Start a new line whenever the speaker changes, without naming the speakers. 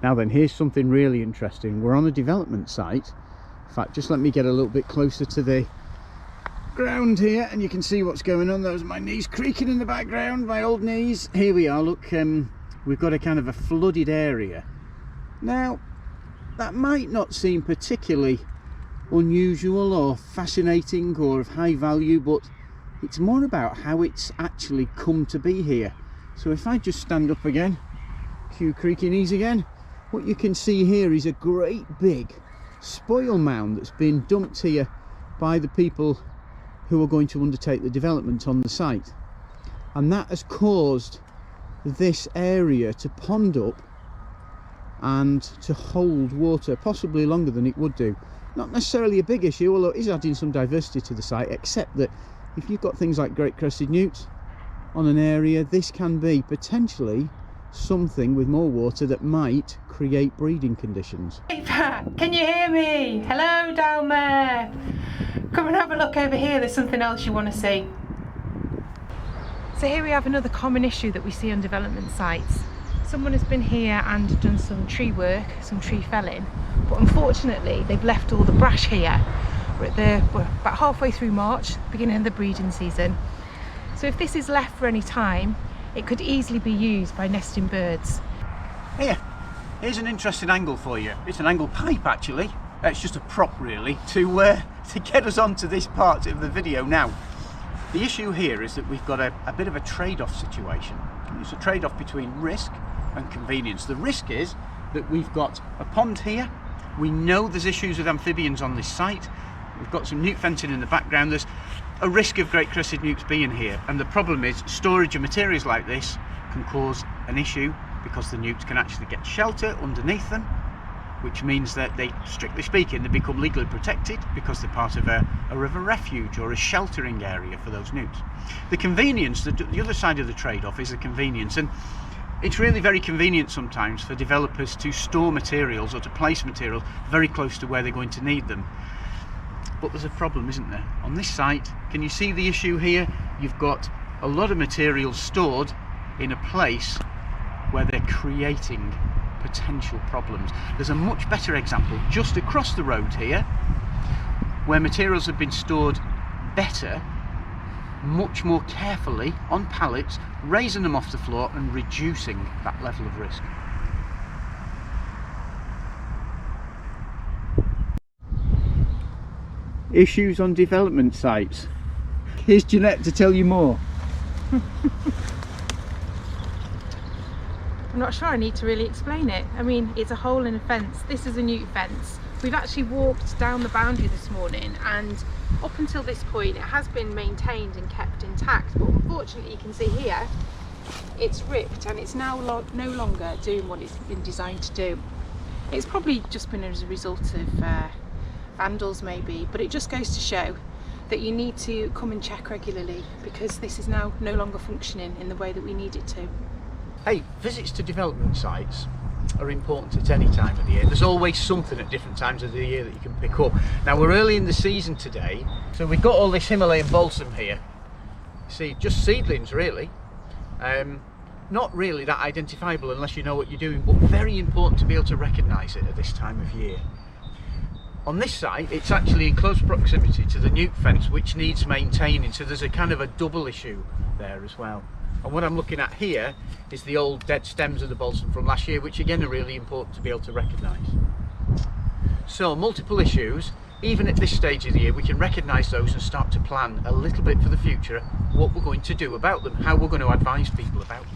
Now then, here's something really interesting. We're on a development site. In fact, just let me get a little bit closer to the ground here and you can see what's going on. Those are my knees creaking in the background, my old knees. Here we are, look, we've got a kind of a flooded area. Now, that might not seem particularly unusual or fascinating or of high value, but it's more about how it's actually come to be here. So if I just stand up again, cue creaky knees again, what you can see here is a great big spoil mound that's been dumped here by the people who are going to undertake the development on the site, and that has caused this area to pond up and to hold water possibly longer than it would do. Not necessarily a big issue, although it is adding some diversity to the site, except that if you've got things like great crested newts on an area, this can be potentially something with more water that might create breeding conditions.
Can you hear me? Hello down there. Come and have a look over here, there's something else you want to see. So here we have another common issue that we see on development sites. Someone has been here and done some tree work, some tree felling, but unfortunately they've left all the brash here. We're about halfway through March, beginning of the breeding season. So if this is left for any time, it could easily be used by nesting birds.
Here's an interesting angle for you. It's an angle pipe actually. It's just a prop really to get us onto this part of the video now. The issue here is that we've got a bit of a trade-off situation. It's a trade-off between risk and convenience. The risk is that we've got a pond here. We know there's issues with amphibians on this site. We've got some newt fencing in the background. There's a risk of great crested newts being here, and the problem is storage of materials like this can cause an issue because the newts can actually get shelter underneath them, which means that they, strictly speaking, they become legally protected because they're part of a river refuge or a sheltering area for those newts. The convenience, the other side of the trade-off is the convenience, and it's really very convenient sometimes for developers to store materials or to place materials very close to where they're going to need them. But there's a problem, isn't there? On this site, can you see the issue here? You've got a lot of materials stored in a place where they're creating potential problems. There's a much better example just across the road here where materials have been stored better, much more carefully on pallets, raising them off the floor and reducing that level of risk. Issues on development sites. Here's Jeanette to tell you more.
I'm not sure I need to really explain it. I mean, it's a hole in a fence. This is a newt fence. We've actually walked down the boundary this morning, and up until this point it has been maintained and kept intact, but unfortunately you can see here it's ripped and it's now no longer doing what it's been designed to do. It's probably just been as a result of vandals maybe, but it just goes to show that you need to come and check regularly because this is now no longer functioning in the way that we need it to.
Hey, visits to development sites are important at any time of the year. There's always something at different times of the year that you can pick up. Now we're early in the season today, so we've got all this Himalayan balsam here. See, just seedlings really. Not really that identifiable unless you know what you're doing, but very important to be able to recognise it at this time of year. On this site, it's actually in close proximity to the newt fence, which needs maintaining, so there's a kind of a double issue there as well. And what I'm looking at here is the old dead stems of the balsam from last year, which again are really important to be able to recognise. So multiple issues, even at this stage of the year, we can recognise those and start to plan a little bit for the future what we're going to do about them, how we're going to advise people about them.